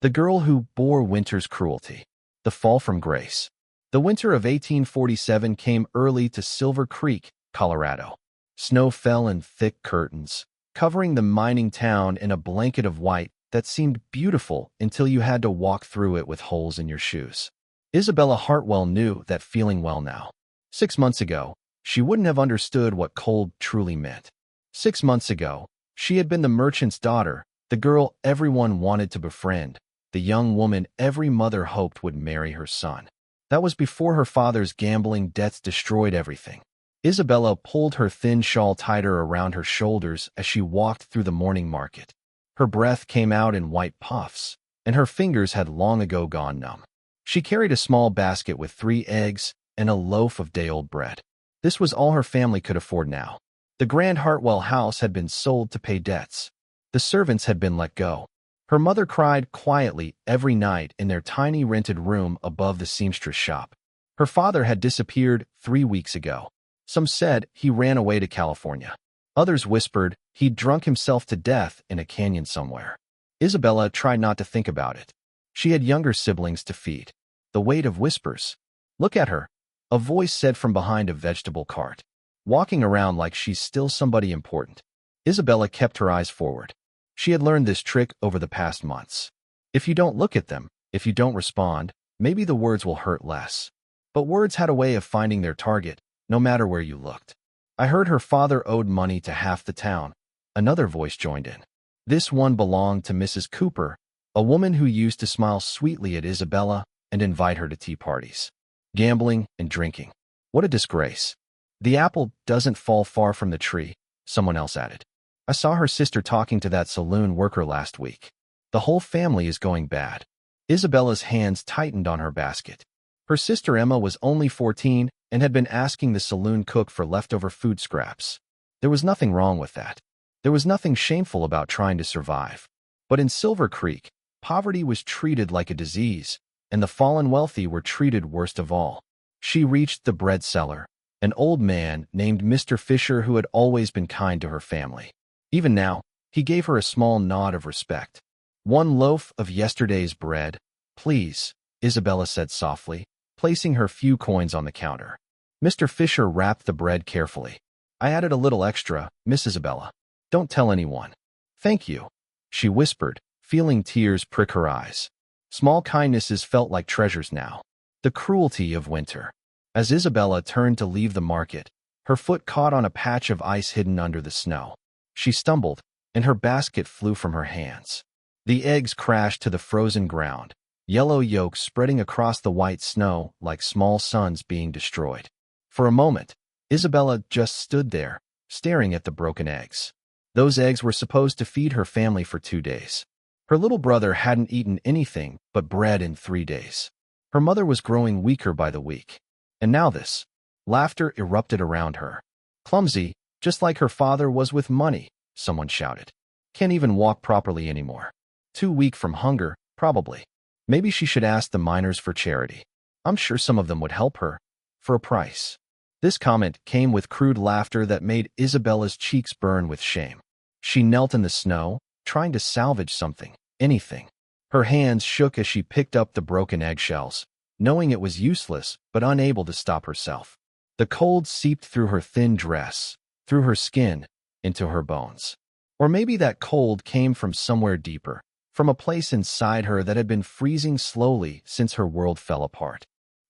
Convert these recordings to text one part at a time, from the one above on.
The girl who bore winter's cruelty. The fall from grace. The winter of 1847 came early to Silver Creek, Colorado. Snow fell in thick curtains, covering the mining town in a blanket of white that seemed beautiful until you had to walk through it with holes in your shoes. Isabella Hartwell knew that feeling well now. 6 months ago, she wouldn't have understood what cold truly meant. 6 months ago, she had been the merchant's daughter, the girl everyone wanted to befriend, the young woman every mother hoped would marry her son. That was before her father's gambling debts destroyed everything. Isabella pulled her thin shawl tighter around her shoulders as she walked through the morning market. Her breath came out in white puffs, and her fingers had long ago gone numb. She carried a small basket with 3 eggs and a loaf of day-old bread. This was all her family could afford now. The Grand Hartwell house had been sold to pay debts. The servants had been let go. Her mother cried quietly every night in their tiny rented room above the seamstress shop. Her father had disappeared 3 weeks ago. Some said he ran away to California. Others whispered he'd drunk himself to death in a canyon somewhere. Isabella tried not to think about it. She had younger siblings to feed. The weight of whispers. "Look at her," a voice said from behind a vegetable cart. Walking around like she's still somebody important. Isabella kept her eyes forward. She had learned this trick over the past months. If you don't look at them, if you don't respond, maybe the words will hurt less. But words had a way of finding their target, no matter where you looked. "I heard her father owed money to half the town." Another voice joined in. This one belonged to Mrs. Cooper, a woman who used to smile sweetly at Isabella and invite her to tea parties. Gambling and drinking. What a disgrace. "The apple doesn't fall far from the tree," someone else added. "I saw her sister talking to that saloon worker last week. The whole family is going bad." Isabella's hands tightened on her basket. Her sister Emma was only 14 and had been asking the saloon cook for leftover food scraps. There was nothing wrong with that. There was nothing shameful about trying to survive. But in Silver Creek, poverty was treated like a disease, and the fallen wealthy were treated worst of all. She reached the bread seller, an old man named Mr. Fisher who had always been kind to her family. Even now, he gave her a small nod of respect. "1 loaf of yesterday's bread, please," Isabella said softly, placing her few coins on the counter. Mr. Fisher wrapped the bread carefully. "I added a little extra, Miss Isabella. Don't tell anyone." "Thank you," she whispered, feeling tears prick her eyes. Small kindnesses felt like treasures now. The cruelty of winter. As Isabella turned to leave the market, her foot caught on a patch of ice hidden under the snow. She stumbled, and her basket flew from her hands. The eggs crashed to the frozen ground, yellow yolks spreading across the white snow like small suns being destroyed. For a moment, Isabella just stood there, staring at the broken eggs. Those eggs were supposed to feed her family for 2 days. Her little brother hadn't eaten anything but bread in 3 days. Her mother was growing weaker by the week. And now this. Laughter erupted around her. "Clumsy, just like her father was with money," someone shouted. "Can't even walk properly anymore. Too weak from hunger, probably. Maybe she should ask the miners for charity. I'm sure some of them would help her. For a price." This comment came with crude laughter that made Isabella's cheeks burn with shame. She knelt in the snow, trying to salvage something, anything. Her hands shook as she picked up the broken eggshells, knowing it was useless but unable to stop herself. The cold seeped through her thin dress, through her skin, into her bones. Or maybe that cold came from somewhere deeper, from a place inside her that had been freezing slowly since her world fell apart.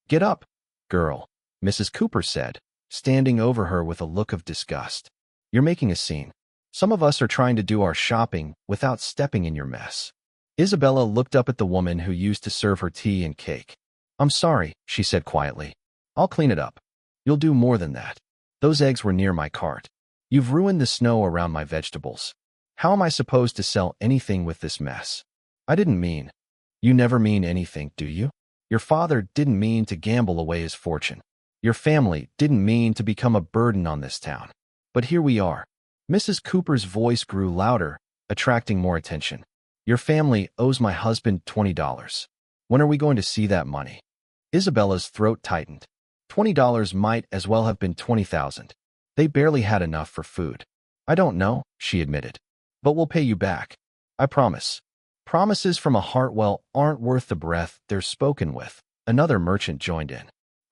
"Get up, girl," Mrs. Cooper said, standing over her with a look of disgust. "You're making a scene. Some of us are trying to do our shopping without stepping in your mess." Isabella looked up at the woman who used to serve her tea and cake. "I'm sorry," she said quietly. "I'll clean it up. You'll do more than that. Those eggs were near my cart. You've ruined the snow around my vegetables. How am I supposed to sell anything with this mess?" "I didn't mean." "You never mean anything, do you? Your father didn't mean to gamble away his fortune. Your family didn't mean to become a burden on this town. But here we are." Mrs. Cooper's voice grew louder, attracting more attention. "Your family owes my husband $20. When are we going to see that money?" Isabella's throat tightened. $20 might as well have been 20,000. They barely had enough for food. "I don't know," she admitted. "But we'll pay you back. I promise." Promises from a heart well aren't worth the breath they're spoken with. Another merchant joined in.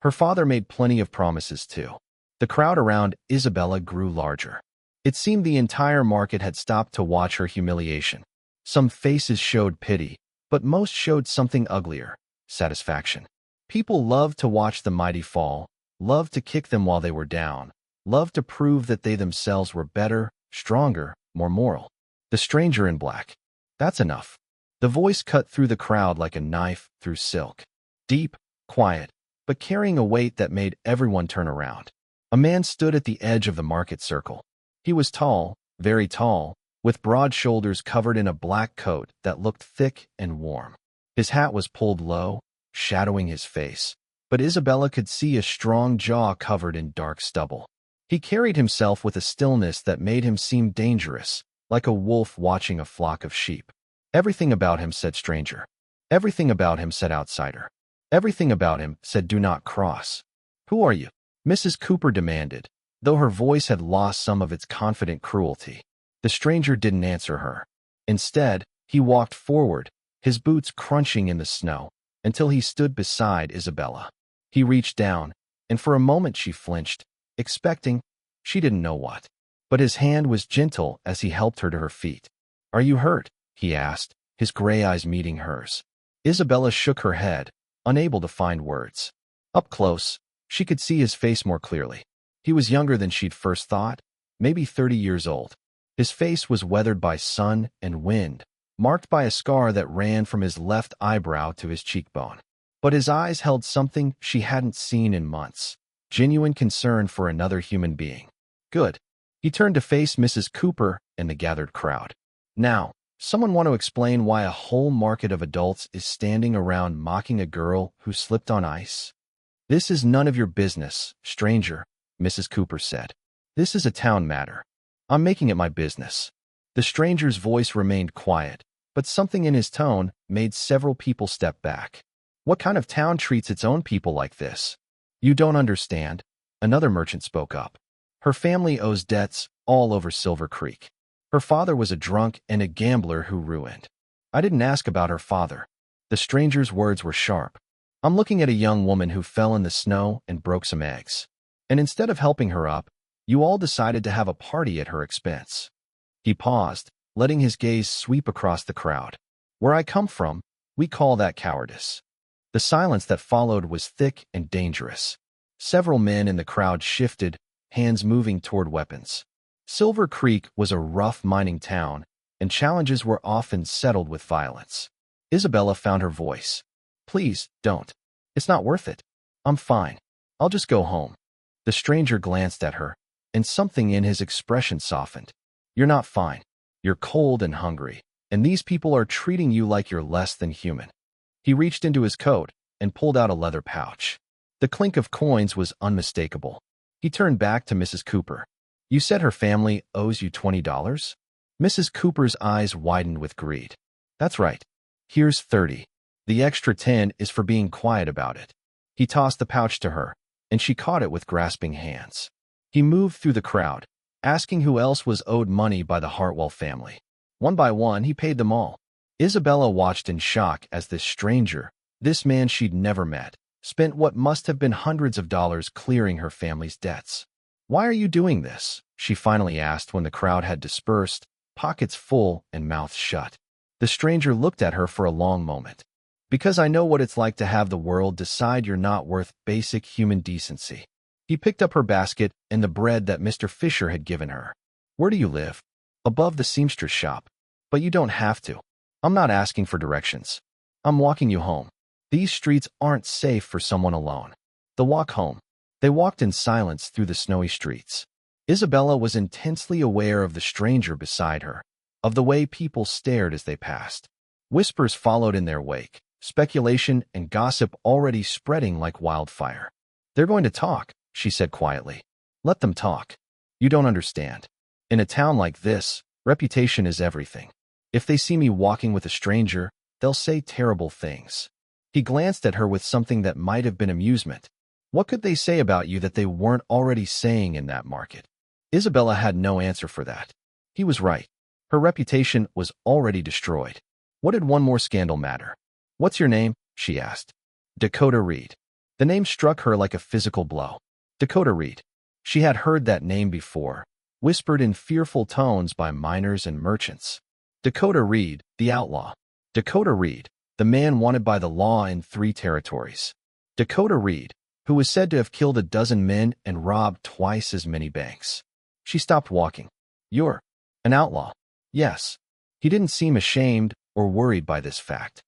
Her father made plenty of promises too. The crowd around Isabella grew larger. It seemed the entire market had stopped to watch her humiliation. Some faces showed pity, but most showed something uglier: satisfaction. People loved to watch the mighty fall, loved to kick them while they were down, loved to prove that they themselves were better, stronger, more moral. The stranger in black. That's enough. The voice cut through the crowd like a knife through silk. Deep, quiet, but carrying a weight that made everyone turn around. A man stood at the edge of the market circle. He was tall, very tall, with broad shoulders covered in a black coat that looked thick and warm. His hat was pulled low, shadowing his face, but Isabella could see a strong jaw covered in dark stubble. He carried himself with a stillness that made him seem dangerous, like a wolf watching a flock of sheep. Everything about him said stranger. Everything about him said outsider. Everything about him said do not cross. Who are you? Mrs. Cooper demanded, though her voice had lost some of its confident cruelty. The stranger didn't answer her. Instead, he walked forward, his boots crunching in the snow, until he stood beside Isabella. He reached down, and for a moment she flinched, expecting, she didn't know what. But his hand was gentle as he helped her to her feet. Are you hurt? He asked, his gray eyes meeting hers. Isabella shook her head, unable to find words. Up close, she could see his face more clearly. He was younger than she'd first thought, maybe 30 years old. His face was weathered by sun and wind, marked by a scar that ran from his left eyebrow to his cheekbone. But his eyes held something she hadn't seen in months: genuine concern for another human being. Good. He turned to face Mrs. Cooper and the gathered crowd. Now, someone want to explain why a whole market of adults is standing around mocking a girl who slipped on ice? This is none of your business, stranger, Mrs. Cooper said. This is a town matter. I'm making it my business. The stranger's voice remained quiet, but something in his tone made several people step back. What kind of town treats its own people like this? You don't understand, another merchant spoke up. Her family owes debts all over Silver Creek. Her father was a drunk and a gambler who ruined. I didn't ask about her father. The stranger's words were sharp. I'm looking at a young woman who fell in the snow and broke some eggs. And instead of helping her up, you all decided to have a party at her expense. He paused, letting his gaze sweep across the crowd. Where I come from, we call that cowardice. The silence that followed was thick and dangerous. Several men in the crowd shifted, hands moving toward weapons. Silver Creek was a rough mining town, and challenges were often settled with violence. Isabella found her voice. Please, don't. It's not worth it. I'm fine. I'll just go home. The stranger glanced at her, and something in his expression softened. You're not fine. You're cold and hungry, and these people are treating you like you're less than human. He reached into his coat and pulled out a leather pouch. The clink of coins was unmistakable. He turned back to Mrs. Cooper. You said her family owes you $20? Mrs. Cooper's eyes widened with greed. That's right. Here's 30. The extra 10 is for being quiet about it. He tossed the pouch to her, and she caught it with grasping hands. He moved through the crowd, asking who else was owed money by the Hartwell family. One by one, he paid them all. Isabella watched in shock as this stranger, this man she'd never met, spent what must have been hundreds of dollars clearing her family's debts. Why are you doing this? She finally asked when the crowd had dispersed, pockets full and mouths shut. The stranger looked at her for a long moment. Because I know what it's like to have the world decide you're not worth basic human decency. He picked up her basket and the bread that Mr. Fisher had given her. Where do you live? Above the seamstress shop. But you don't have to. I'm not asking for directions. I'm walking you home. These streets aren't safe for someone alone. The walk home. They walked in silence through the snowy streets. Isabella was intensely aware of the stranger beside her, of the way people stared as they passed. Whispers followed in their wake, speculation and gossip already spreading like wildfire. They're going to talk, she said quietly. Let them talk. You don't understand. In a town like this, reputation is everything. If they see me walking with a stranger, they'll say terrible things. He glanced at her with something that might have been amusement. What could they say about you that they weren't already saying in that market? Isabella had no answer for that. He was right. Her reputation was already destroyed. What did one more scandal matter? What's your name? She asked. Dakota Reed. The name struck her like a physical blow. Dakota Reed. She had heard that name before, whispered in fearful tones by miners and merchants. Dakota Reed, the outlaw. Dakota Reed, the man wanted by the law in 3 territories. Dakota Reed, who was said to have killed a dozen men and robbed twice as many banks. She stopped walking. You're an outlaw. Yes. He didn't seem ashamed or worried by this fact.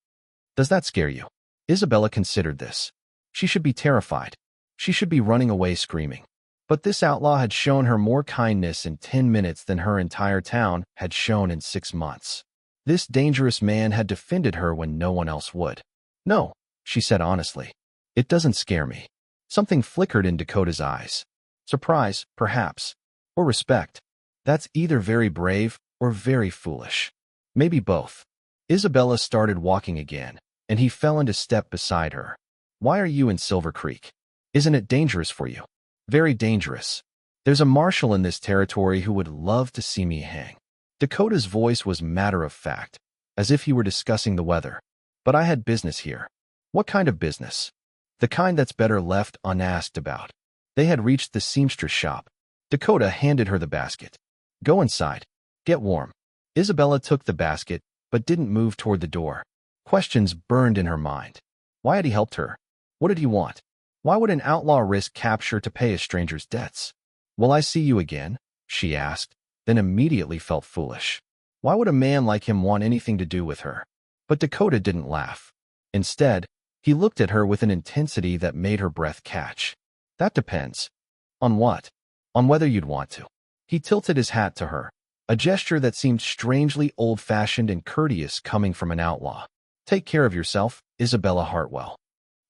Does that scare you? Isabella considered this. She should be terrified. She should be running away screaming. But this outlaw had shown her more kindness in 10 minutes than her entire town had shown in 6 months. This dangerous man had defended her when no one else would. No, she said honestly. It doesn't scare me. Something flickered in Dakota's eyes. Surprise, perhaps. Or respect. That's either very brave or very foolish. Maybe both. Isabella started walking again, and he fell into step beside her. Why are you in Silver Creek? Isn't it dangerous for you? Very dangerous. There's a marshal in this territory who would love to see me hang. Dakota's voice was matter-of-fact, as if he were discussing the weather. But I had business here. What kind of business? The kind that's better left unasked about. They had reached the seamstress shop. Dakota handed her the basket. Go inside. Get warm. Isabella took the basket, but didn't move toward the door. Questions burned in her mind. Why had he helped her? What did he want? Why would an outlaw risk capture to pay a stranger's debts? Will I see you again? She asked, then immediately felt foolish. Why would a man like him want anything to do with her? But Dakota didn't laugh. Instead, he looked at her with an intensity that made her breath catch. That depends. On what? On whether you'd want to. He tilted his hat to her, a gesture that seemed strangely old-fashioned and courteous coming from an outlaw. Take care of yourself, Isabella Hartwell.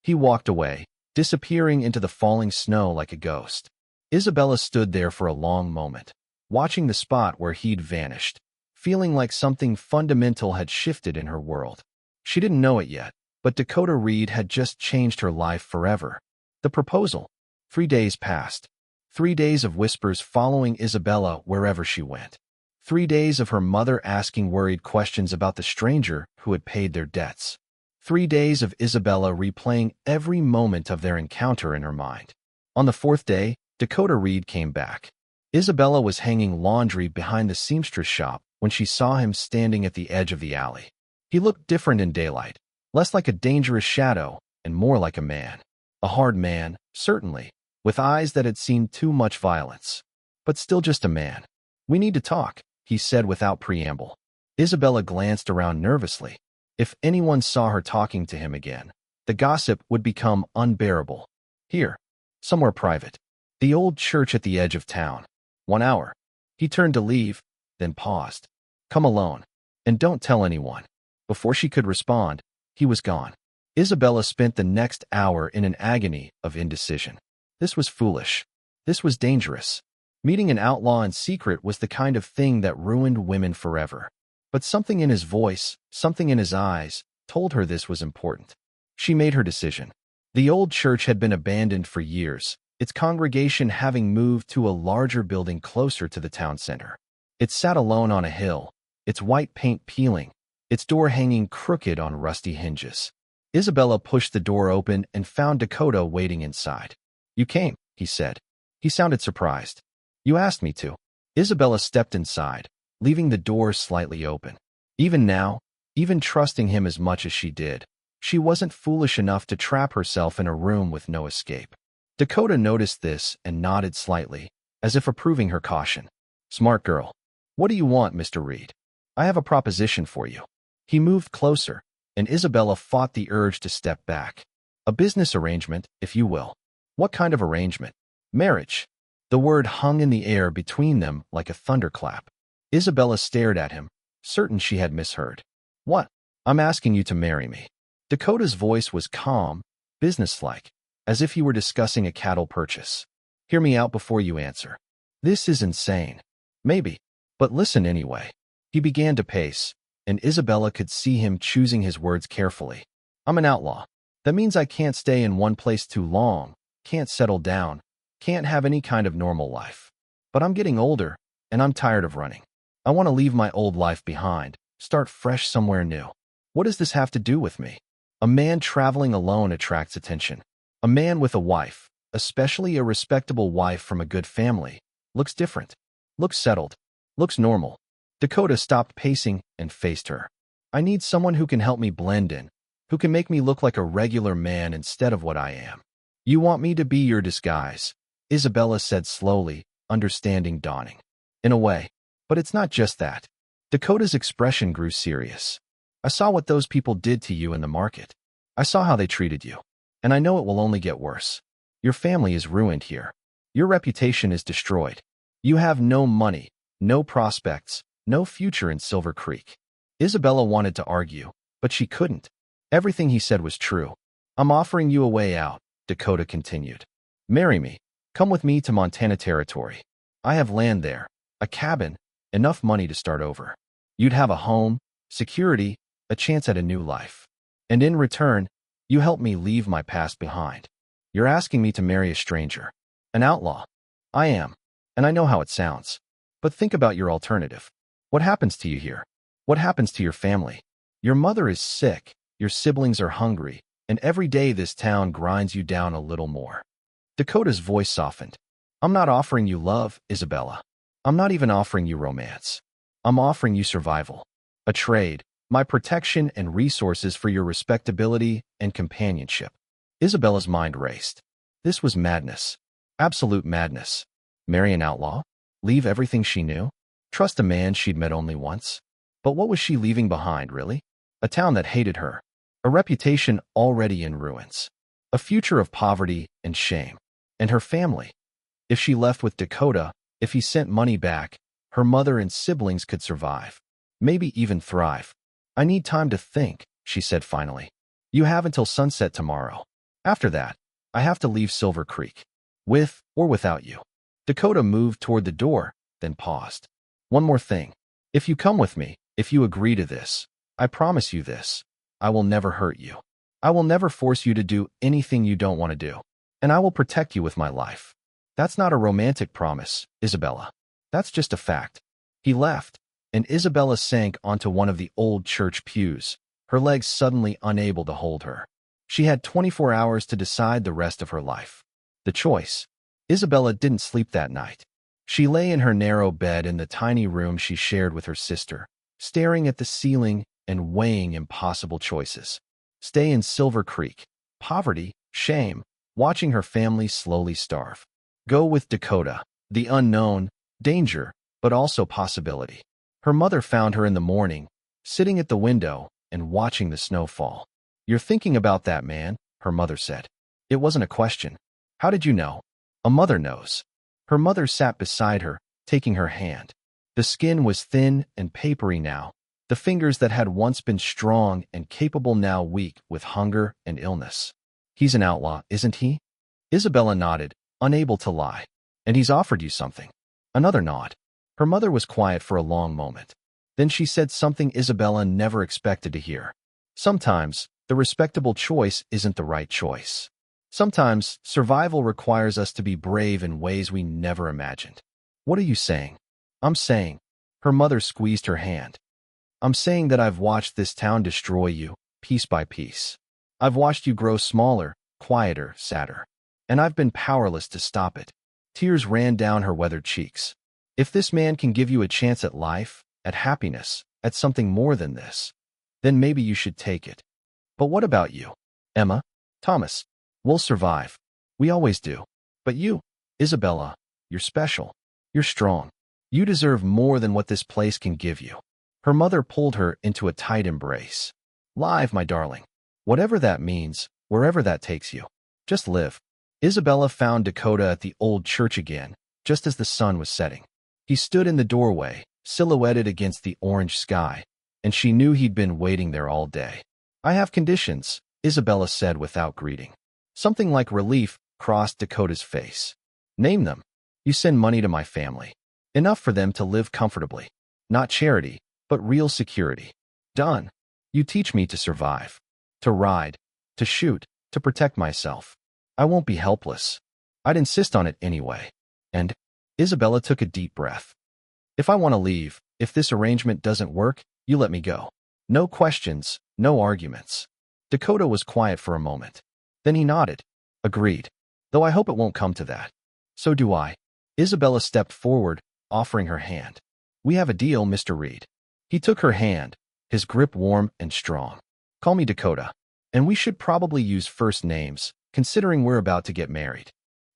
He walked away, disappearing into the falling snow like a ghost. Isabella stood there for a long moment, watching the spot where he'd vanished, feeling like something fundamental had shifted in her world. She didn't know it yet, but Dakota Reed had just changed her life forever. The proposal. 3 days passed. 3 days of whispers following Isabella wherever she went. 3 days of her mother asking worried questions about the stranger who had paid their debts. 3 days of Isabella replaying every moment of their encounter in her mind. On the 4th day, Dakota Reed came back. Isabella was hanging laundry behind the seamstress shop when she saw him standing at the edge of the alley. He looked different in daylight, less like a dangerous shadow and more like a man. A hard man, certainly, with eyes that had seen too much violence. But still just a man. We need to talk, he said without preamble. Isabella glanced around nervously. If anyone saw her talking to him again, the gossip would become unbearable. Here. Somewhere private. The old church at the edge of town. 1 hour. He turned to leave, then paused. Come alone. And don't tell anyone. Before she could respond, he was gone. Isabella spent the next hour in an agony of indecision. This was foolish. This was dangerous. Meeting an outlaw in secret was the kind of thing that ruined women forever. But something in his voice, something in his eyes, told her this was important. She made her decision. The old church had been abandoned for years, its congregation having moved to a larger building closer to the town center. It sat alone on a hill, its white paint peeling, its door hanging crooked on rusty hinges. Isabella pushed the door open and found Dakota waiting inside. You came, he said. He sounded surprised. You asked me to. Isabella stepped inside, leaving the door slightly open. Even now, even trusting him as much as she did, she wasn't foolish enough to trap herself in a room with no escape. Dakota noticed this and nodded slightly, as if approving her caution. Smart girl. What do you want, Mr. Reed? I have a proposition for you. He moved closer, and Isabella fought the urge to step back. A business arrangement, if you will. What kind of arrangement? Marriage. The word hung in the air between them like a thunderclap. Isabella stared at him, certain she had misheard. What? I'm asking you to marry me. Dakota's voice was calm, businesslike, as if he were discussing a cattle purchase. Hear me out before you answer. This is insane. Maybe. But listen anyway. He began to pace, and Isabella could see him choosing his words carefully. I'm an outlaw. That means I can't stay in one place too long, can't settle down, can't have any kind of normal life. But I'm getting older, and I'm tired of running. I want to leave my old life behind, start fresh somewhere new. What does this have to do with me? A man traveling alone attracts attention. A man with a wife, especially a respectable wife from a good family, looks different, looks settled, looks normal. Dakota stopped pacing and faced her. I need someone who can help me blend in, who can make me look like a regular man instead of what I am. You want me to be your disguise, Isabella said slowly, understanding dawning. In a way, but it's not just that. Dakota's expression grew serious. I saw what those people did to you in the market. I saw how they treated you. And I know it will only get worse. Your family is ruined here. Your reputation is destroyed. You have no money, no prospects, no future in Silver Creek. Isabella wanted to argue, but she couldn't. Everything he said was true. I'm offering you a way out, Dakota continued. Marry me. Come with me to Montana Territory. I have land there, a cabin, enough money to start over. You'd have a home, security, a chance at a new life. And in return, you help me leave my past behind. You're asking me to marry a stranger, an outlaw. I am, and I know how it sounds. But think about your alternative. What happens to you here? What happens to your family? Your mother is sick, your siblings are hungry, and every day this town grinds you down a little more. Dakota's voice softened. I'm not offering you love, Isabella. I'm not even offering you romance. I'm offering you survival. A trade, my protection and resources for your respectability and companionship. Isabella's mind raced. This was madness. Absolute madness. Marry an outlaw? Leave everything she knew? Trust a man she'd met only once? But what was she leaving behind, really? A town that hated her. A reputation already in ruins. A future of poverty and shame. And her family. If she left with Dakota, if he sent money back, her mother and siblings could survive. Maybe even thrive. I need time to think, she said finally. You have until sunset tomorrow. After that, I have to leave Silver Creek. With or without you. Dakota moved toward the door, then paused. One more thing. If you come with me, if you agree to this, I promise you this. I will never hurt you. I will never force you to do anything you don't want to do. And I will protect you with my life. That's not a romantic promise, Isabella. That's just a fact. He left, and Isabella sank onto one of the old church pews, her legs suddenly unable to hold her. She had 24 hours to decide the rest of her life. The choice. Isabella didn't sleep that night. She lay in her narrow bed in the tiny room she shared with her sister, staring at the ceiling and weighing impossible choices. Stay in Silver Creek. Poverty, shame, watching her family slowly starve. Go with Dakota. The unknown, danger, but also possibility. Her mother found her in the morning, sitting at the window and watching the snow fall. You're thinking about that man, her mother said. It wasn't a question. How did you know? A mother knows. Her mother sat beside her, taking her hand. The skin was thin and papery now, the fingers that had once been strong and capable now weak with hunger and illness. He's an outlaw, isn't he? Isabella nodded, unable to lie. And he's offered you something. Another nod. Her mother was quiet for a long moment. Then she said something Isabella never expected to hear. Sometimes, the respectable choice isn't the right choice. Sometimes, survival requires us to be brave in ways we never imagined. What are you saying? I'm saying. Her mother squeezed her hand. I'm saying that I've watched this town destroy you, piece by piece. I've watched you grow smaller, quieter, sadder. And I've been powerless to stop it. Tears ran down her weathered cheeks. If this man can give you a chance at life, at happiness, at something more than this, then maybe you should take it. But what about you? Emma? Thomas? We'll survive. We always do. But you, Isabella, you're special. You're strong. You deserve more than what this place can give you. Her mother pulled her into a tight embrace. Live, my darling. Whatever that means, wherever that takes you. Just live. Isabella found Dakota at the old church again, just as the sun was setting. He stood in the doorway, silhouetted against the orange sky, and she knew he'd been waiting there all day. I have conditions, Isabella said without greeting. Something like relief crossed Dakota's face. Name them. You send money to my family. Enough for them to live comfortably. Not charity, but real security. Done. You teach me to survive. To ride. To shoot. To protect myself. I won't be helpless. I'd insist on it anyway. And Isabella took a deep breath. If I want to leave, if this arrangement doesn't work, you let me go. No questions, No arguments. Dakota was quiet for a moment. Then he nodded. Agreed. Though I hope it won't come to that. So do I. Isabella stepped forward, offering her hand. We have a deal, Mr. Reed. He took her hand, his grip warm and strong. Call me Dakota. And we should probably use first names, considering we're about to get married.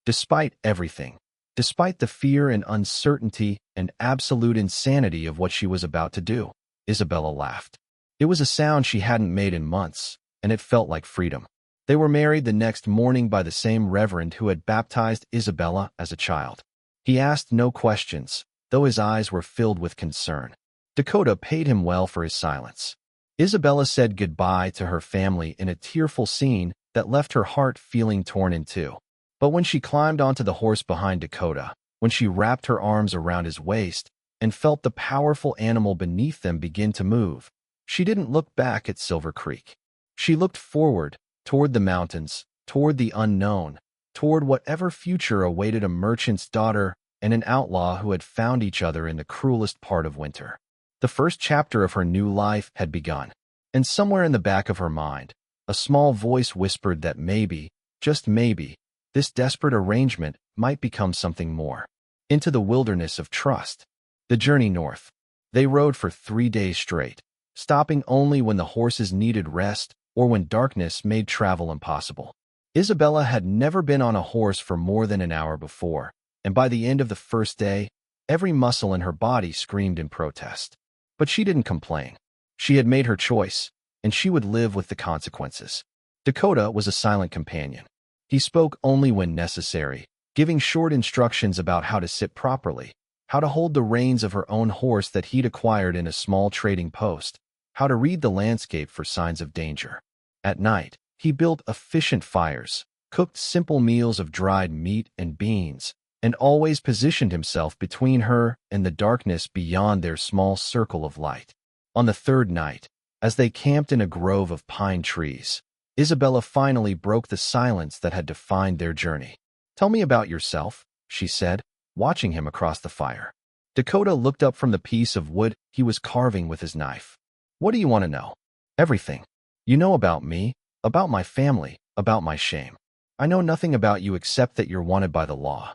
Despite everything, despite the fear and uncertainty and absolute insanity of what she was about to do, Isabella laughed. It was a sound she hadn't made in months, and it felt like freedom. They were married the next morning by the same reverend who had baptized Isabella as a child. He asked no questions, though his eyes were filled with concern. Dakota paid him well for his silence. Isabella said goodbye to her family in a tearful scene that left her heart feeling torn in two. But when she climbed onto the horse behind Dakota, when she wrapped her arms around his waist and felt the powerful animal beneath them begin to move, she didn't look back at Silver Creek. She looked forward, toward the mountains, toward the unknown, toward whatever future awaited a merchant's daughter and an outlaw who had found each other in the cruelest part of winter. The first chapter of her new life had begun, and somewhere in the back of her mind, a small voice whispered that maybe, just maybe, this desperate arrangement might become something more. Into the wilderness of trust. The journey north. They rode for 3 days straight, stopping only when the horses needed rest or when darkness made travel impossible. Isabella had never been on a horse for more than an hour before, and by the end of the first day, every muscle in her body screamed in protest. But she didn't complain. She had made her choice, and she would live with the consequences. Dakota was a silent companion. He spoke only when necessary, giving short instructions about how to sit properly, how to hold the reins of her own horse that he'd acquired in a small trading post, how to read the landscape for signs of danger. At night, he built efficient fires, cooked simple meals of dried meat and beans, and always positioned himself between her and the darkness beyond their small circle of light. On the third night, as they camped in a grove of pine trees, Isabella finally broke the silence that had defined their journey. "Tell me about yourself," she said, watching him across the fire. Dakota looked up from the piece of wood he was carving with his knife. "What do you want to know?" "Everything. You know about me, about my family, about my shame. I know nothing about you except that you're wanted by the law."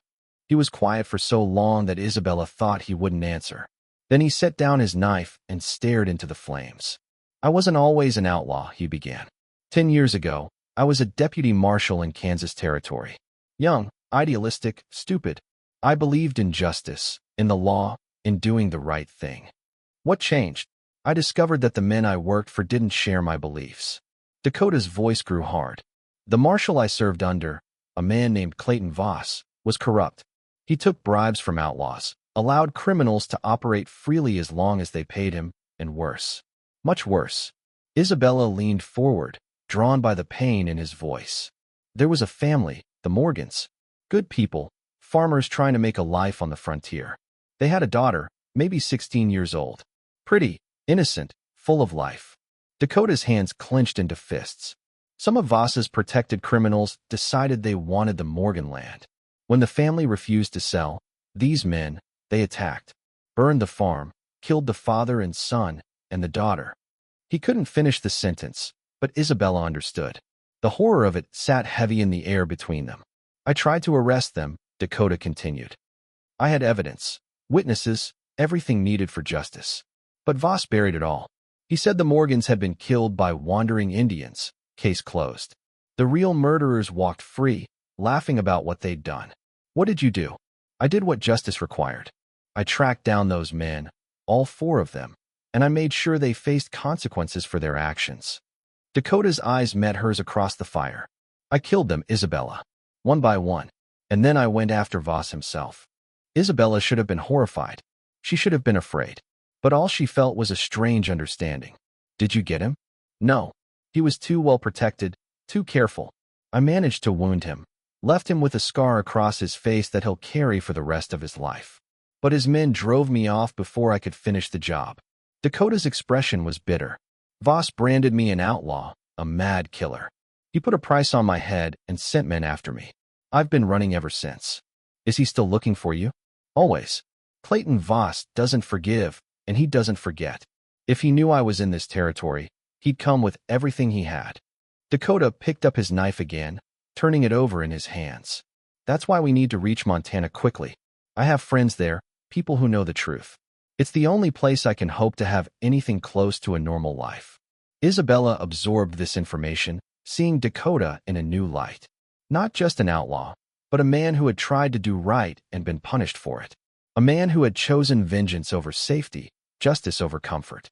He was quiet for so long that Isabella thought he wouldn't answer. Then he set down his knife and stared into the flames. "I wasn't always an outlaw," he began. 10 years ago, I was a deputy marshal in Kansas Territory. Young, idealistic, stupid. I believed in justice, in the law, in doing the right thing. What changed? I discovered that the men I worked for didn't share my beliefs." Dakota's voice grew hard. "The marshal I served under, a man named Clayton Voss, was corrupt. He took bribes from outlaws, allowed criminals to operate freely as long as they paid him, and worse. Much worse." Isabella leaned forward, drawn by the pain in his voice. "There was a family, the Morgans. Good people, farmers trying to make a life on the frontier. They had a daughter, maybe 16 years old. Pretty, innocent, full of life." Dakota's hands clenched into fists. Some of Voss's protected criminals decided they wanted the Morgan land. When the family refused to sell, these men, they attacked, burned the farm, killed the father and son, and the daughter. He couldn't finish the sentence, but Isabella understood. The horror of it sat heavy in the air between them. "I tried to arrest them," Dakota continued. "I had evidence, witnesses, everything needed for justice. But Voss buried it all. He said the Morgans had been killed by wandering Indians. Case closed. The real murderers walked free, laughing about what they'd done. What did you do?" "I did what justice required. I tracked down those men, all 4 of them, and I made sure they faced consequences for their actions." Dakota's eyes met hers across the fire. "I killed them, Isabella. One by one. And then I went after Voss himself." Isabella should have been horrified. She should have been afraid. But all she felt was a strange understanding. "Did you get him?" "No. He was too well protected, too careful. I managed to wound him, left him with a scar across his face that he'll carry for the rest of his life. But his men drove me off before I could finish the job." Dakota's expression was bitter. "Voss branded me an outlaw, a mad killer. He put a price on my head and sent men after me. I've been running ever since." "Is he still looking for you?" "Always. Clayton Voss doesn't forgive, and he doesn't forget. If he knew I was in this territory, He'd come with everything he had. Dakota picked up his knife again, turning it over in his hands. That's why we need to reach Montana quickly. I have friends there, people who know the truth. It's the only place I can hope to have anything close to a normal life. Isabella absorbed this information, seeing Dakota in a new light. Not just an outlaw, but a man who had tried to do right and been punished for it. A man who had chosen vengeance over safety, justice over comfort.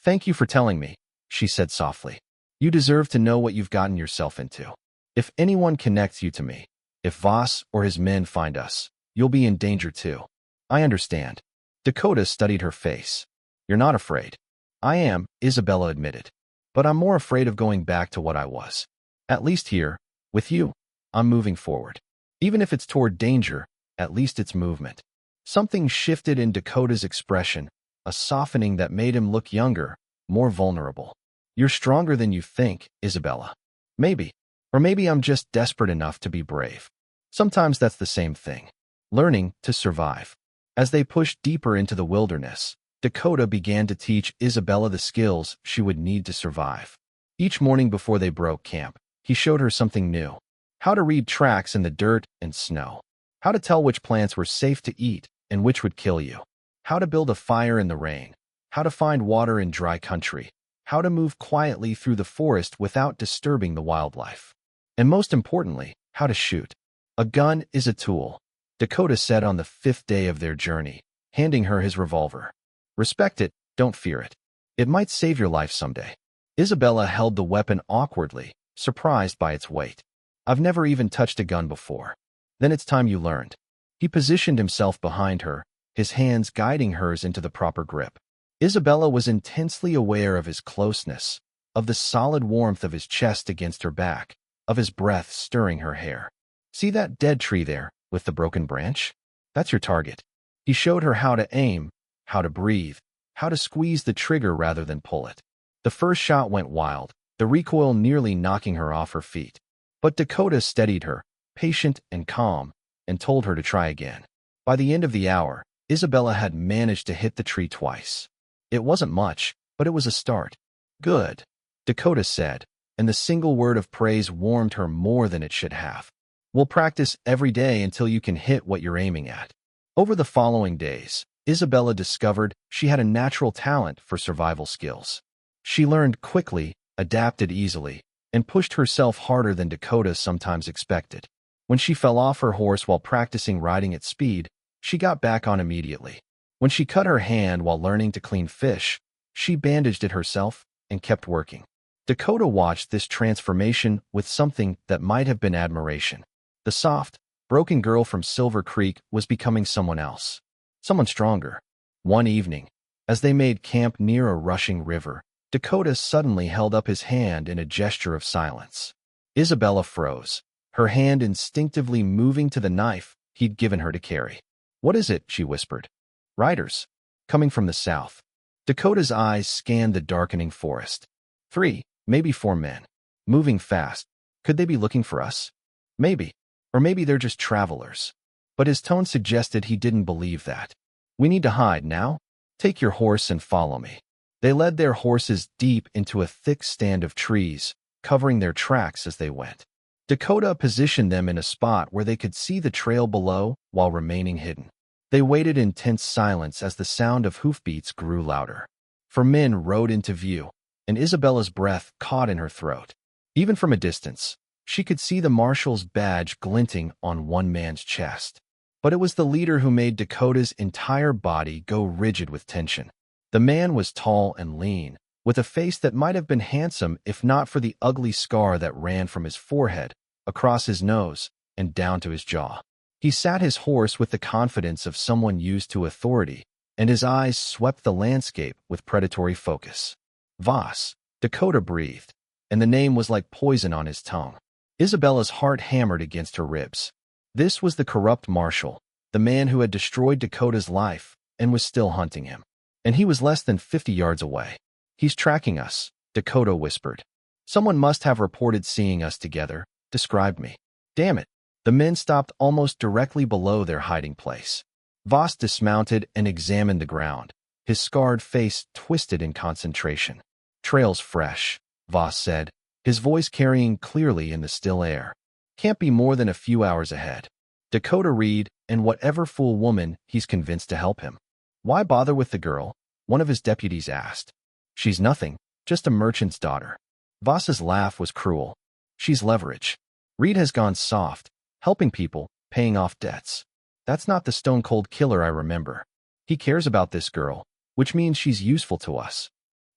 Thank you for telling me, she said softly. You deserve to know what you've gotten yourself into. If anyone connects you to me, if Voss or his men find us, you'll be in danger too. I understand. Dakota studied her face. You're not afraid. I am, Isabella admitted. But I'm more afraid of going back to what I was. At least here, with you, I'm moving forward. Even if it's toward danger, at least it's movement. Something shifted in Dakota's expression, a softening that made him look younger, more vulnerable. You're stronger than you think, Isabella. Maybe. Or maybe I'm just desperate enough to be brave. Sometimes that's the same thing. Learning to survive. As they pushed deeper into the wilderness, Dakota began to teach Isabella the skills she would need to survive. Each morning before they broke camp, he showed her something new. How to read tracks in the dirt and snow. How to tell which plants were safe to eat and which would kill you. How to build a fire in the rain. How to find water in dry country. How to move quietly through the forest without disturbing the wildlife. And most importantly, how to shoot. A gun is a tool, Dakota said on the 5th day of their journey, handing her his revolver. Respect it, don't fear it. It might save your life someday. Isabella held the weapon awkwardly, surprised by its weight. I've never even touched a gun before. Then it's time you learned. He positioned himself behind her, his hands guiding hers into the proper grip. Isabella was intensely aware of his closeness, of the solid warmth of his chest against her back, of his breath stirring her hair. See that dead tree there, with the broken branch? That's your target. He showed her how to aim, how to breathe, how to squeeze the trigger rather than pull it. The first shot went wild, the recoil nearly knocking her off her feet. But Dakota steadied her, patient and calm, and told her to try again. By the end of the hour, Isabella had managed to hit the tree twice. It wasn't much, but it was a start. Good, Dakota said, and the single word of praise warmed her more than it should have. We'll practice every day until you can hit what you're aiming at. Over the following days, Isabella discovered she had a natural talent for survival skills. She learned quickly, adapted easily, and pushed herself harder than Dakota sometimes expected. When she fell off her horse while practicing riding at speed, she got back on immediately. When she cut her hand while learning to clean fish, she bandaged it herself and kept working. Dakota watched this transformation with something that might have been admiration. The soft, broken girl from Silver Creek was becoming someone else. Someone stronger. One evening, as they made camp near a rushing river, Dakota suddenly held up his hand in a gesture of silence. Isabella froze, her hand instinctively moving to the knife he'd given her to carry. What is it? She whispered. Riders. Coming from the south. Dakota's eyes scanned the darkening forest. 3, maybe 4 men. Moving fast. Could they be looking for us? Maybe. Or maybe they're just travelers. But his tone suggested he didn't believe that. We need to hide now. Take your horse and follow me. They led their horses deep into a thick stand of trees, covering their tracks as they went. Dakota positioned them in a spot where they could see the trail below while remaining hidden. They waited in tense silence as the sound of hoofbeats grew louder. 4 men rode into view, and Isabella's breath caught in her throat. Even from a distance, she could see the marshal's badge glinting on one man's chest. But it was the leader who made Dakota's entire body go rigid with tension. The man was tall and lean, with a face that might have been handsome if not for the ugly scar that ran from his forehead, across his nose, and down to his jaw. He sat his horse with the confidence of someone used to authority, and his eyes swept the landscape with predatory focus. Voss, Dakota breathed, and the name was like poison on his tongue. Isabella's heart hammered against her ribs. This was the corrupt marshal, the man who had destroyed Dakota's life and was still hunting him. And he was less than 50 yards away. He's tracking us, Dakota whispered. Someone must have reported seeing us together, described me. Damn it. The men stopped almost directly below their hiding place. Voss dismounted and examined the ground, his scarred face twisted in concentration. Trail's fresh, Voss said, his voice carrying clearly in the still air. Can't be more than a few hours ahead. Dakota Reed and whatever fool woman he's convinced to help him. Why bother with the girl? One of his deputies asked. She's nothing, just a merchant's daughter. Voss's laugh was cruel. She's leverage. Reed has gone soft, helping people, paying off debts. That's not the stone-cold killer I remember. He cares about this girl, which means she's useful to us.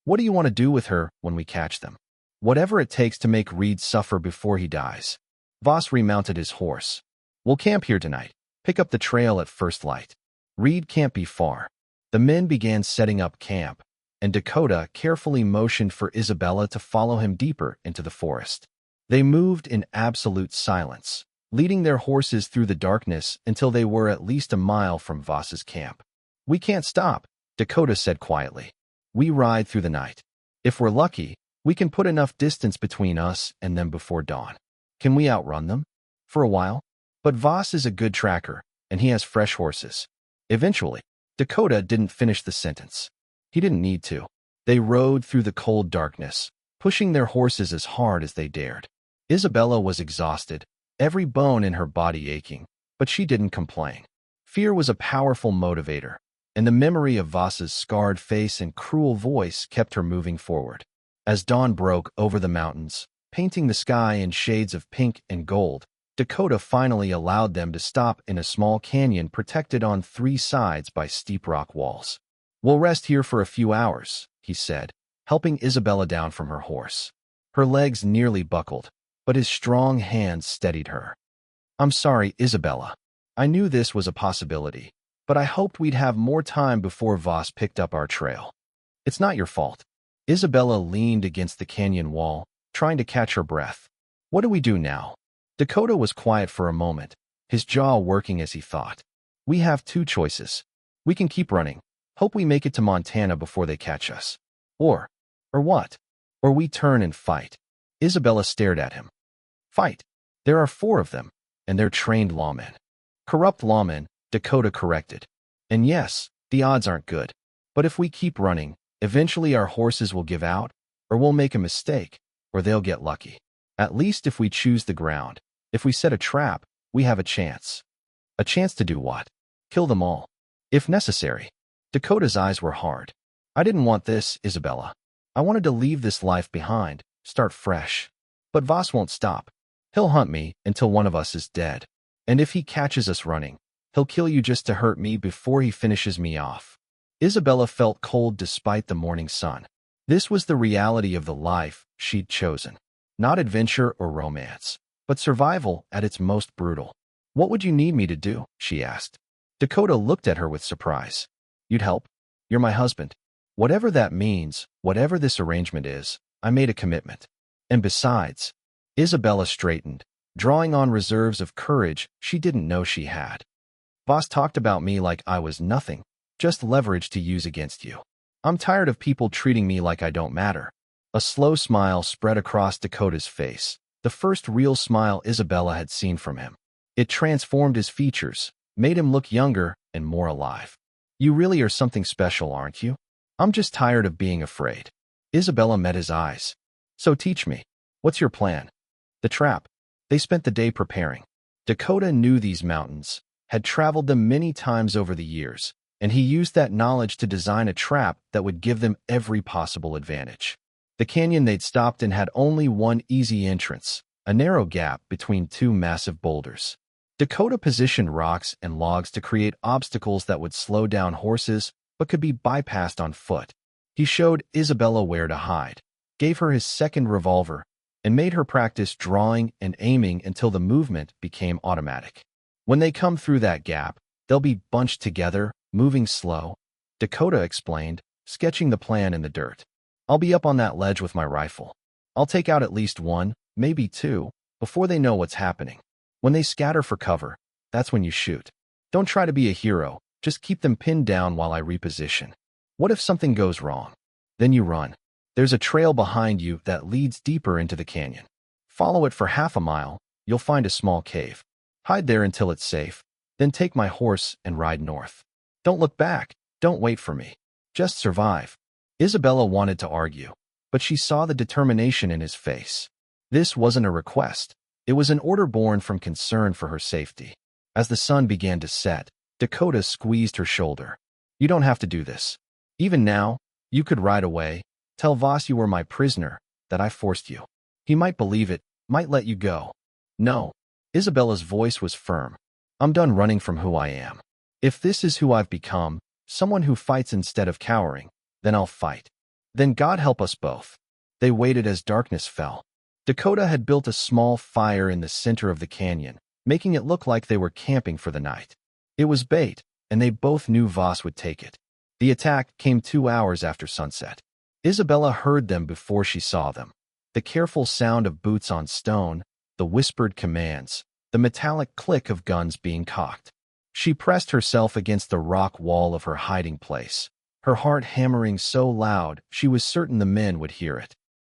What do you want to do with her when we catch them? Whatever it takes to make Reed suffer before he dies. Voss remounted his horse. We'll camp here tonight. Pick up the trail at first light. Reed can't be far. The men began setting up camp, and Dakota carefully motioned for Isabella to follow him deeper into the forest. They moved in absolute silence, leading their horses through the darkness until they were at least a mile from Voss's camp. We can't stop, Dakota said quietly. We ride through the night. If we're lucky, we can put enough distance between us and them before dawn. Can we outrun them? For a while? But Voss is a good tracker, and he has fresh horses. Eventually, Dakota didn't finish the sentence. He didn't need to. They rode through the cold darkness, pushing their horses as hard as they dared. Isabella was exhausted, every bone in her body aching, but she didn't complain. Fear was a powerful motivator, and the memory of Voss's scarred face and cruel voice kept her moving forward. As dawn broke over the mountains, painting the sky in shades of pink and gold, Dakota finally allowed them to stop in a small canyon protected on 3 sides by steep rock walls. We'll rest here for a few hours, he said, helping Isabella down from her horse. Her legs nearly buckled, but his strong hands steadied her. I'm sorry, Isabella. I knew this was a possibility, but I hoped we'd have more time before Voss picked up our trail. It's not your fault. Isabella leaned against the canyon wall, trying to catch her breath. What do we do now? Dakota was quiet for a moment, his jaw working as he thought. We have 2 choices. We can keep running, hope we make it to Montana before they catch us. Or what? Or we turn and fight. Isabella stared at him. Fight. There are 4 of them, and they're trained lawmen. Corrupt lawmen, Dakota corrected. And yes, the odds aren't good. But if we keep running, eventually our horses will give out, or we'll make a mistake, or they'll get lucky. At least if we choose the ground, if we set a trap, we have a chance. A chance to do what? Kill them all. If necessary. Dakota's eyes were hard. I didn't want this, Isabella. I wanted to leave this life behind, start fresh. But Voss won't stop. He'll hunt me until one of us is dead. And if he catches us running, he'll kill you just to hurt me before he finishes me off. Isabella felt cold despite the morning sun. This was the reality of the life she'd chosen. Not adventure or romance, but survival at its most brutal. What would you need me to do? She asked. Dakota looked at her with surprise. You'd help? You're my husband. Whatever that means, whatever this arrangement is, I made a commitment. And besides, Isabella straightened, drawing on reserves of courage she didn't know she had. Voss talked about me like I was nothing, just leverage to use against you. I'm tired of people treating me like I don't matter. A slow smile spread across Dakota's face, the first real smile Isabella had seen from him. It transformed his features, made him look younger and more alive. You really are something special, aren't you? I'm just tired of being afraid. Isabella met his eyes. So teach me. What's your plan? The trap. They spent the day preparing. Dakota knew these mountains, had traveled them many times over the years, and he used that knowledge to design a trap that would give them every possible advantage. The canyon they'd stopped in had only one easy entrance, a narrow gap between 2 massive boulders. Dakota positioned rocks and logs to create obstacles that would slow down horses but could be bypassed on foot. He showed Isabella where to hide, gave her his second revolver, and made her practice drawing and aiming until the movement became automatic. When they come through that gap, they'll be bunched together, moving slow, Dakota explained, sketching the plan in the dirt. I'll be up on that ledge with my rifle. I'll take out at least 1, maybe 2, before they know what's happening. When they scatter for cover, that's when you shoot. Don't try to be a hero, just keep them pinned down while I reposition. What if something goes wrong? Then you run. There's a trail behind you that leads deeper into the canyon. Follow it for half a mile, you'll find a small cave. Hide there until it's safe, then take my horse and ride north. Don't look back, don't wait for me. Just survive. Isabella wanted to argue, but she saw the determination in his face. This wasn't a request. It was an order born from concern for her safety. As the sun began to set, Dakota squeezed her shoulder. You don't have to do this. Even now, you could ride away, tell Voss you were my prisoner, that I forced you. He might believe it, might let you go. No. Isabella's voice was firm. I'm done running from who I am. If this is who I've become, someone who fights instead of cowering, then I'll fight. Then God help us both. They waited as darkness fell. Dakota had built a small fire in the center of the canyon, making it look like they were camping for the night. It was bait, and they both knew Voss would take it. The attack came 2 hours after sunset. Isabella heard them before she saw them. The careful sound of boots on stone, the whispered commands, the metallic click of guns being cocked. She pressed herself against the rock wall of her hiding place, her heart hammering so loud she was certain the men would hear it.